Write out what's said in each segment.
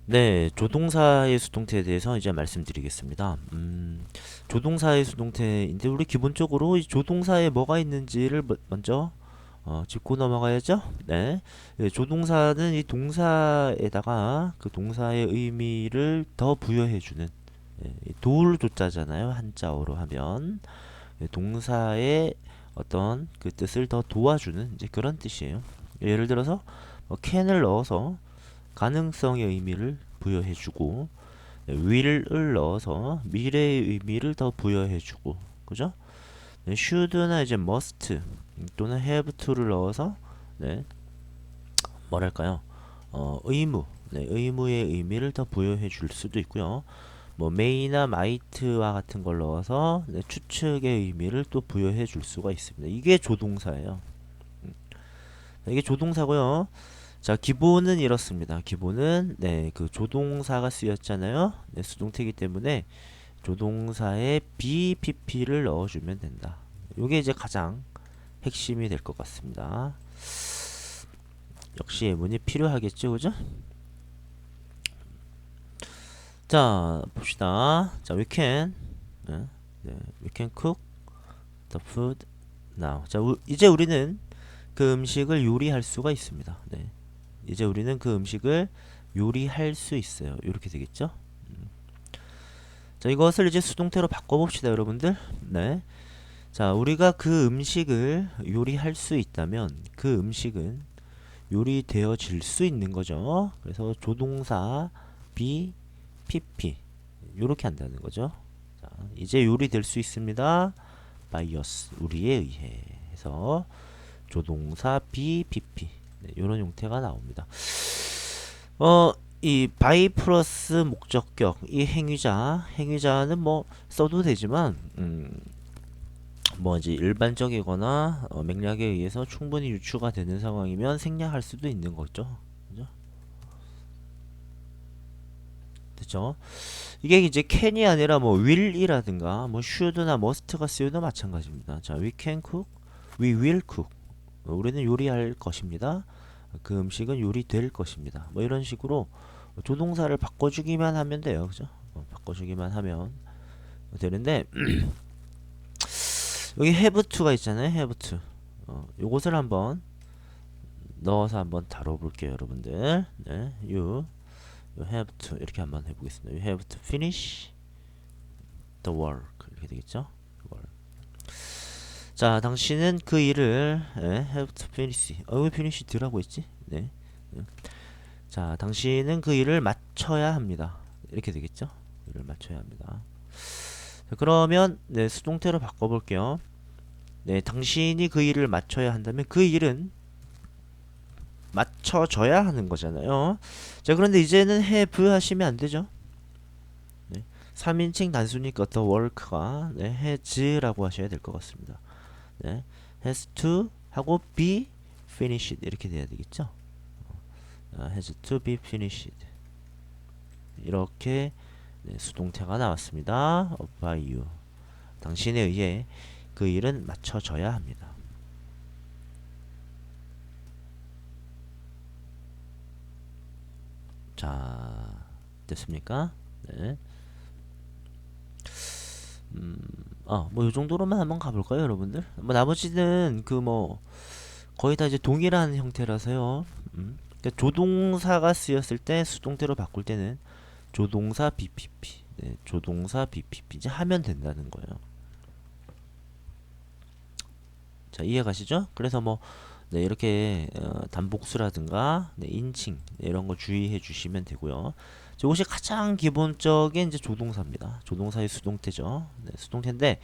네, 조동사의 수동태에 대해서 이제 말씀드리겠습니다. 조동사의 수동태인데 우리 기본적으로 이 조동사에 뭐가 있는지를 먼저 짚고 넘어가야죠. 네, 조동사는 이 동사에다가 그 동사의 의미를 더 부여해주는 이 도울 조자잖아요. 한자어로 하면 동사의 어떤 그 뜻을 더 도와주는 이제 그런 뜻이에요. 예를 들어서 can을 넣어서 가능성의 의미를 부여해주고 will을 넣어서 미래의 의미를 더 부여해주고 그죠? 네, should나 이제 must 또는 have to를 넣어서 네, 뭐랄까요? 의무 의무의 의미를 더 부여해 줄 수도 있고요. 뭐 may나 might와 같은 걸 넣어서 네, 추측의 의미를 또 부여해 줄 수가 있습니다. 이게 조동사예요. 이게 조동사고요. 자, 기본은 이렇습니다. 기본은 그 조동사가 쓰였잖아요. 네, 수동태이기 때문에 조동사에 BPP를 넣어주면 된다. 이게 이제 가장 핵심이 될 것 같습니다. 역시 예문이 필요하겠죠, 그죠? 자, 봅시다. 자, we can cook the food now. 자, 이제 우리는 그 음식을 요리할 수가 있습니다. 네. 이제 우리는 그 음식을 요리할 수 있어요. 이렇게 되겠죠? 자, 이것을 이제 수동태로 바꿔봅시다, 여러분들. 네. 자, 우리가 그 음식을 요리할 수 있다면 그 음식은 요리되어질 수 있는 거죠. 그래서 조동사 be, pp 요렇게 한다는 거죠. 자, 이제 요리될 수 있습니다. by us, 우리에 의해 해서 조동사 be, pp 이런 형태가 나옵니다. 이 by 플러스 목적격 이 행위자는 뭐 써도 되지만 뭐 이제 일반적이거나 맥락에 의해서 충분히 유추가 되는 상황이면 생략할 수도 있는 거죠. 그죠? 됐죠? 이게 이제 can이 아니라 뭐 will이라든가 뭐 should나 must가 쓰여도 마찬가지입니다. 자, we can cook, we will cook. 우리는 요리할 것입니다. 그 음식은 요리될 것입니다. 뭐 이런 식으로 조동사를 바꿔주기만 하면 돼요. 그죠? 바꿔주기만 하면 되는데 여기 have to가 있잖아요. have to. 요것을 한번 넣어서 한번 다뤄볼게요, 여러분들. 네, you have to 이렇게 한번 해보겠습니다. You have to finish the work 이렇게 되겠죠? work. 자, 당신은 그 일을 have to finish. 왜 finish 드라고 했지? 네. 자, 당신은 그 일을 마쳐야 합니다. 이렇게 되겠죠? 일을 마쳐야 합니다. 자, 그러면 네, 수동태로 바꿔볼게요. 네, 당신이 그 일을 마쳐야 한다면 그 일은 맞춰져야 하는 거잖아요. 자, 그런데 이제는 have 하시면 안 되죠. 네, 3인칭 단수니까 the work가 네, has라고 하셔야 될 것 같습니다. 네, has to 하고 be finished 이렇게 돼야 되겠죠. has to be finished 이렇게 네, 수동태가 나왔습니다. by you 당신에 의해 그 일은 맞춰져야 합니다. 자, 됐습니까? 네. 뭐, 요 정도로만 한번 가볼까요, 여러분들? 뭐, 나머지는, 거의 다 이제 동일한 형태라서요. 그러니까 조동사가 쓰였을 때, 수동태로 바꿀 때는, 조동사 BPP. 네, 조동사 BPP. 이제 하면 된다는 거예요. 자, 이해 가시죠? 그래서 뭐, 네, 이렇게, 단복수라든가, 네, 인칭, 네, 이런 거 주의해 주시면 되고요. 이것이 가장 기본적인 이제 조동사입니다. 조동사의 수동태죠. 네, 수동태인데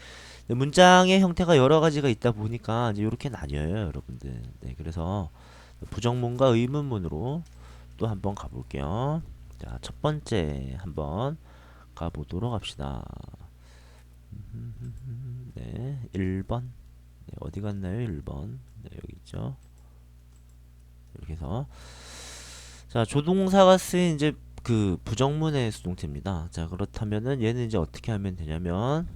네, 문장의 형태가 여러 가지가 있다 보니까 이제 이렇게 나뉘어요, 여러분들. 네, 그래서 부정문과 의문문으로 또 한번 가볼게요. 자, 첫 번째 한번 가보도록 합시다. 네, 1번. 네, 어디 갔나요? 1번. 네, 여기 있죠. 이렇게 해서 자, 조동사가 쓰인 이제 그 부정문의 수동태입니다. 자, 그렇다면은 얘는 이제 어떻게 하면 되냐면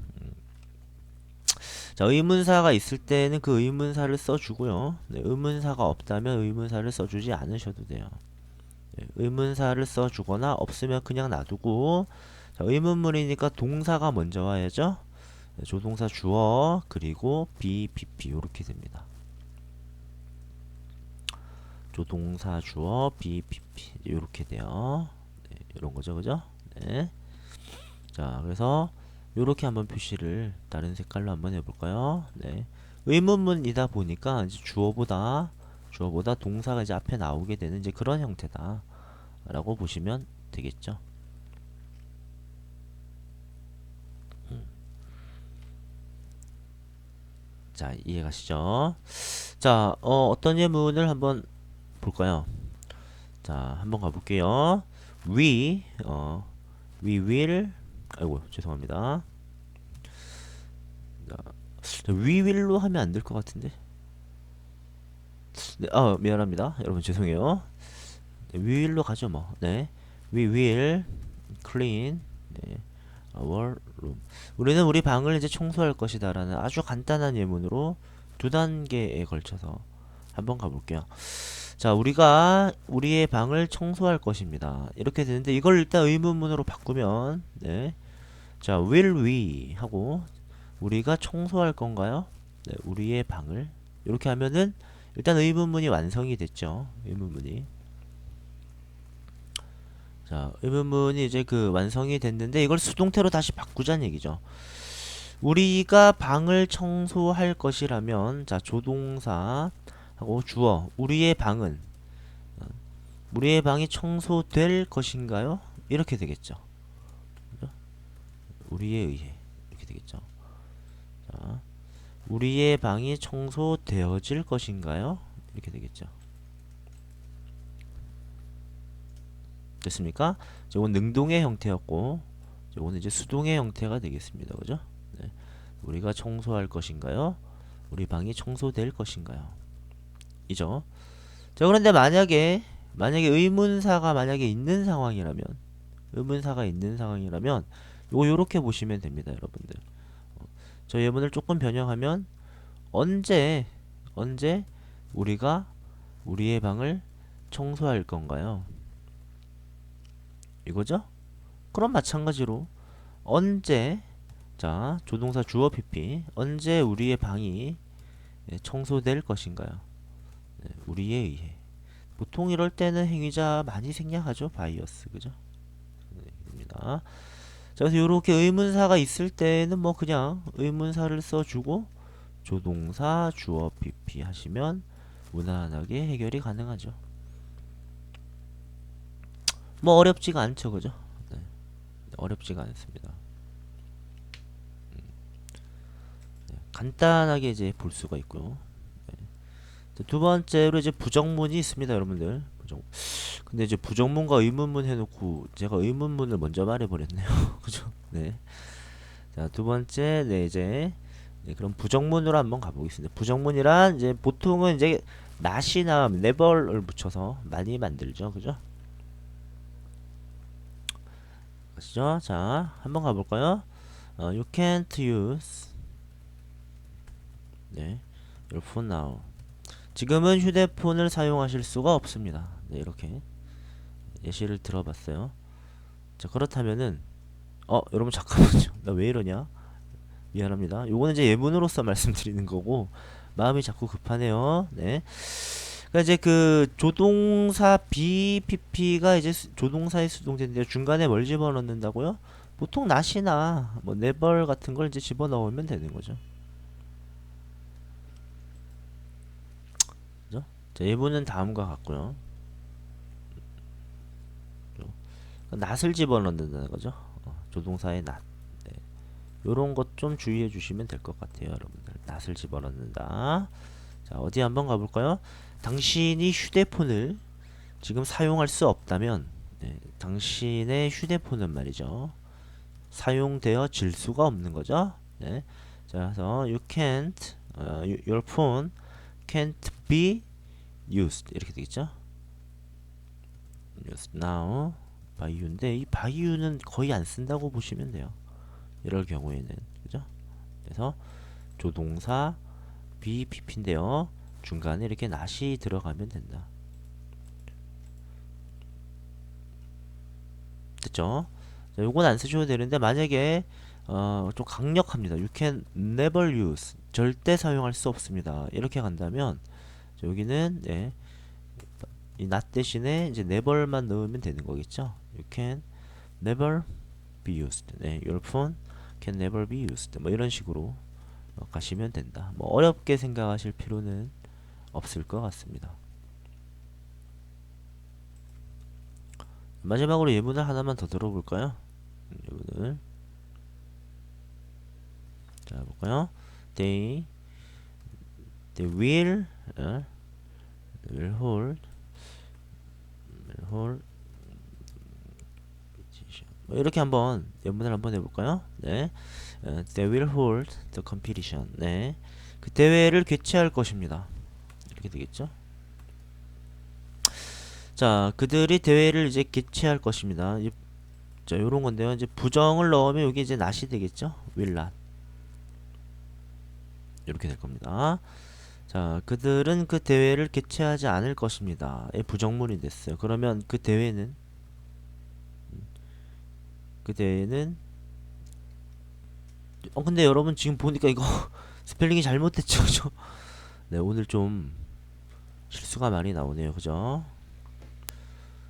자, 의문사가 있을 때는 그 의문사를 써주고요. 네, 의문사가 없다면 의문사를 써주지 않으셔도 돼요. 의문사를 써주거나 없으면 그냥 놔두고 자, 의문문이니까 동사가 먼저 와야죠. 조동사 주어 그리고 BPP 이렇게 됩니다. 조동사 주어 BPP 이렇게 돼요. 네, 이런 거죠, 그죠? 네. 자, 그래서 이렇게 한번 표시를 다른 색깔로 한번 해볼까요? 네. 의문문이다 보니까 이제 주어보다 동사가 이제 앞에 나오게 되는 이제 그런 형태다라고 보시면 되겠죠. 자, 이해가시죠? 자, 어떤 예문을 한번 볼까요? 자, 한번 가볼게요. We will, 아이고, 죄송합니다. We will로 하면 안 될 것 같은데. 네, 미안합니다. 여러분, 죄송해요. 네, we will로 가죠, 뭐. 네. We will clean, 네, our room. 우리는 우리 방을 이제 청소할 것이다 라는 아주 간단한 예문으로 두 단계에 걸쳐서 한번 가볼게요. 자, 우리가 우리의 방을 청소할 것입니다. 이렇게 되는데 이걸 일단 의문문으로 바꾸면 네. 자, will we 하고 우리가 청소할 건가요? 네, 우리의 방을 이렇게 하면은 일단 의문문이 완성이 됐죠. 의문문이. 자, 의문문이 이제 그 완성이 됐는데 이걸 수동태로 다시 바꾸자는 얘기죠. 우리가 방을 청소할 것이라면 자, 조동사 하고 주어 우리의 방은 우리의 방이 청소될 것인가요? 이렇게 되겠죠. 그죠? 우리에 의해 이렇게 되겠죠. 자, 우리의 방이 청소되어질 것인가요? 이렇게 되겠죠. 됐습니까? 이건 능동의 형태였고 이거는 이제 수동의 형태가 되겠습니다. 그죠? 네. 우리가 청소할 것인가요? 우리 방이 청소될 것인가요? 이죠. 자, 그런데 만약에 의문사가 만약에 있는 상황이라면 요렇게 보시면 됩니다, 여러분들. 저 예문을 조금 변형하면 언제 우리가 우리의 방을 청소할 건가요? 이거죠? 그럼 마찬가지로 언제 자, 조동사 주어 PP 언제 우리의 방이 청소될 것인가요? 네, 우리에 의해. 보통 이럴 때는 행위자 많이 생략하죠. 바이어스. 그죠? 네, 입니다. 자, 그래서 이렇게 의문사가 있을 때는 뭐 그냥 의문사를 써주고 조동사 주어 PP 하시면 무난하게 해결이 가능하죠. 뭐 어렵지가 않죠. 그죠? 네, 어렵지가 않습니다. 간단하게 이제 볼 수가 있고요. 네. 두 번째로 이제 부정문이 있습니다, 여러분들. 근데 이제 부정문과 의문문 해놓고 제가 의문문을 먼저 말해버렸네요. 그죠? 네. 자, 두 번째, 네, 이제 네, 그럼 부정문으로 한번 가보겠습니다. 부정문이란 이제 보통은 이제 not이나 never를 붙여서 많이 만들죠, 그죠? 아시죠? 자, 한번 가볼까요? You can't use 네, your phone now. 지금은 휴대폰을 사용하실 수가 없습니다. 네, 이렇게 예시를 들어봤어요. 자, 그렇다면은 여러분 잠깐만요. 나 왜 이러냐? 미안합니다. 요거는 이제 예문으로서 말씀드리는 거고 마음이 자꾸 급하네요. 네. 그러니까 이제 그 조동사 BPP가 이제 조동사의 수동태인데 중간에 뭘 집어넣는다고요? 보통 not이나 뭐 never 같은 걸 이제 집어넣으면 되는 거죠. 그죠? 자, 예문은 다음과 같고요. not을 집어넣는다는 거죠. 조동사의 not. 네. 요런 것 좀 주의해 주시면 될 것 같아요, 여러분들. not을 집어넣는다. 자, 어디 한번 가볼까요? 당신이 휴대폰을 지금 사용할 수 없다면 네, 당신의 휴대폰은 말이죠. 사용되어질 수가 없는 거죠. 네. 자, 그래서 you can't, your phone can't be used 이렇게 되겠죠. used now by you인데 이 by you는 거의 안 쓴다고 보시면 돼요. 이럴 경우에는 그죠? 그래서 조동사 BPP인데요. 중간에 이렇게 not이 들어가면 된다. 됐죠? 자, 요건 안 쓰셔도 되는데 만약에 좀 강력합니다. You can never use. 절대 사용할 수 없습니다. 이렇게 간다면 자, 여기는 네, 이 not 대신에 이제 never만 넣으면 되는 거겠죠? You can never be used. 네, your phone can never be used. 뭐 이런 식으로 가시면 된다. 뭐 어렵게 생각하실 필요는 없을 것 같습니다. 마지막으로 예문을 하나만 더 들어볼까요? 예문을 자 볼까요? They will hold 뭐 이렇게 한번 예문을 한번 해볼까요? 네, they will hold the competition. 네, 그 대회를 개최할 것입니다. 이렇게 되겠죠? 자, 그들이 대회를 이제 개최할 것입니다. 자, 요런 건데요. 이제 부정을 넣으면 여기 이제 not이 되겠죠? will not. 이렇게 될 겁니다. 자, 그들은 그 대회를 개최하지 않을 것입니다. 예, 부정문이 됐어요. 그러면 그 대회는 근데 여러분 지금 보니까 이거 스펠링이 잘못됐죠, 그죠? 네, 오늘 좀 실수가 많이 나오네요, 그죠?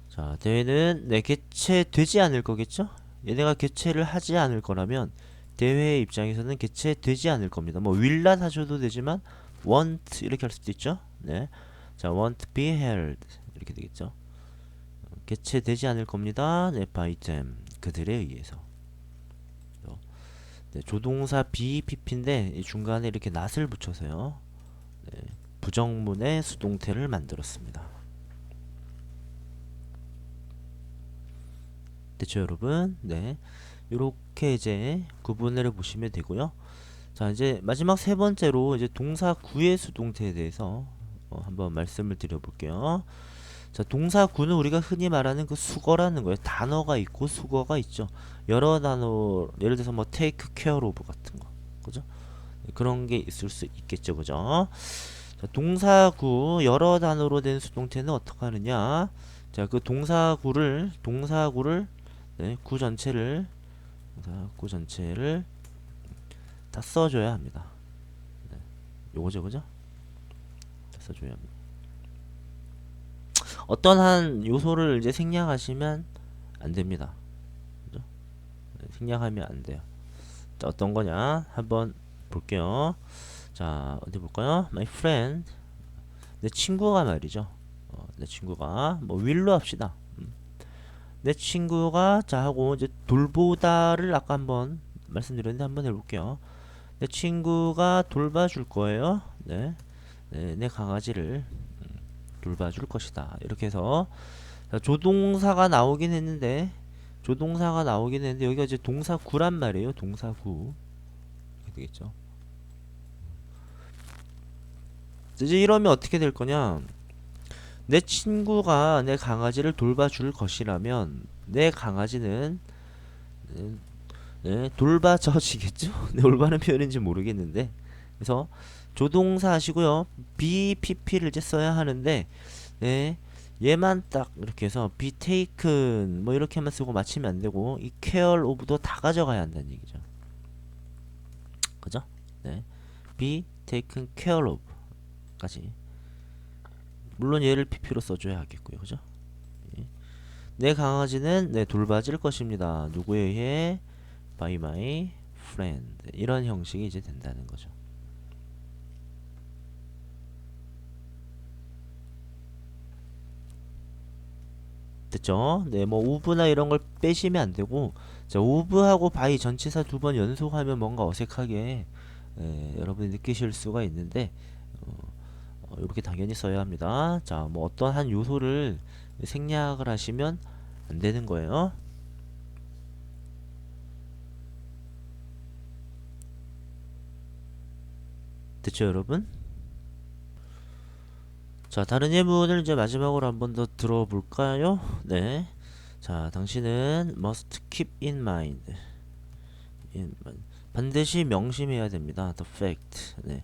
자, 대회는 네, 개최되지 않을 거겠죠? 얘네가 개최를 하지 않을 거라면 대회 입장에서는 개최되지 않을 겁니다. 뭐 will not 하셔도 되지만 won't 이렇게 할 수도 있죠. 네, 자, won't be held 이렇게 되겠죠. 개최되지 않을 겁니다. 네, by them 그들에 의해서. 네, 조동사 be pp인데 이 중간에 이렇게 not을 붙여서요. 네, 부정문의 수동태를 만들었습니다. 됐죠, 여러분? 네, 요렇게 이제 구분을 해 보시면 되고요. 자, 이제 마지막 세 번째로 이제 동사 구의 수동태에 대해서 한번 말씀을 드려볼게요. 자, 동사 구는 우리가 흔히 말하는 그 수거라는 거예요. 단어가 있고 수거가 있죠. 여러 단어, 예를 들어서 뭐 take care of 같은 거, 그죠? 그런 게 있을 수 있겠죠, 그죠? 자, 동사 구 여러 단어로 된 수동태는 어떻게 하느냐? 자, 그 동사구를 네, 구 전체를 다 써줘야 합니다. 네, 요거죠, 그죠? 다 써줘야 합니다. 어떤 한 요소를 이제 생략하시면 안 됩니다. 그죠? 네, 생략하면 안 돼요. 자, 어떤 거냐? 한번 볼게요. 자, 어디 볼까요? My friend. 내 친구가 말이죠. 내 친구가 뭐 will로 합시다. 내 친구가 자 하고 이제 돌보다를 아까 한번 말씀드렸는데 한번 해볼게요. 내 친구가 돌봐줄 거예요. 네, 네, 내 강아지를 돌봐줄 것이다. 이렇게 해서 자, 조동사가 나오긴 했는데 여기가 이제 동사구란 말이에요. 동사구 이렇게 되겠죠. 이제 이러면 어떻게 될 거냐? 내 친구가 내 강아지를 돌봐줄 것이라면 내 강아지는 네, 돌봐져지겠죠? 네, 올바른 표현인지 모르겠는데 그래서 조동사 하시고요. BPP를 이제 써야 하는데 네, 얘만 딱 이렇게 해서 be taken 뭐 이렇게만 쓰고 마치면 안 되고 이 care of도 다 가져가야 한다는 얘기죠. 그죠? 네, be taken care of 까지. 물론 얘를 PP로 써줘야 하겠고요. 그죠? 예. 내 강아지는 네, 돌봐질 것입니다. 누구에 의해? By my friend. 이런 형식이 이제 된다는 거죠. 됐죠? 네, 뭐 of나 이런 걸 빼시면 안 되고 자, of하고 by 전치사 두 번 연속하면 뭔가 어색하게 여러분이 느끼실 수가 있는데 이렇게 당연히 써야 합니다. 자, 뭐 어떤 한 요소를 생략을 하시면 안 되는 거예요. 됐죠, 여러분? 자, 다른 예문을 이제 마지막으로 한번 더 들어볼까요? 네. 자, 당신은 must keep in mind. 반드시 명심해야 됩니다. The fact. 네.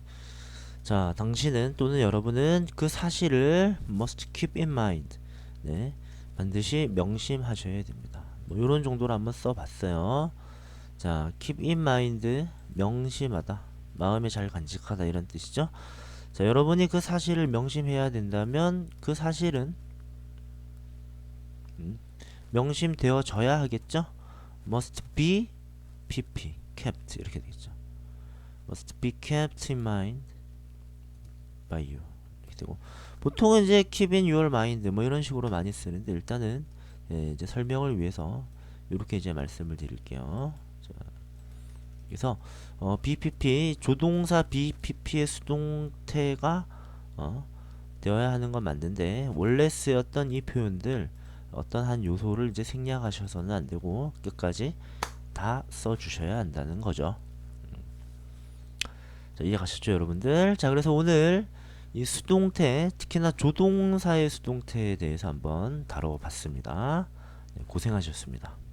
자, 당신은 또는 여러분은 그 사실을 must keep in mind. 네. 반드시 명심하셔야 됩니다. 뭐 요런 정도로 한번 써봤어요. 자, keep in mind, 명심하다, 마음에 잘 간직하다 이런 뜻이죠. 자, 여러분이 그 사실을 명심해야 된다면 그 사실은 음, 명심되어져야 하겠죠. must be pp kept 이렇게 되겠죠. must be kept in mind by you 이렇게 되고, 보통은 이제 keep in your mind 뭐 이런 식으로 많이 쓰는데 일단은 이제 설명을 위해서 이렇게 이제 말씀을 드릴게요. 자, 그래서 BPP 조동사 BPP의 수동태가 되어야 하는 건 맞는데 원래 쓰였던 이 표현들 어떤 한 요소를 이제 생략하셔서는 안 되고 끝까지 다 써주셔야 한다는 거죠. 자, 이해가셨죠, 여러분들? 자, 그래서 오늘 이 수동태, 특히나 조동사의 수동태에 대해서 한번 다뤄봤습니다. 네, 고생하셨습니다.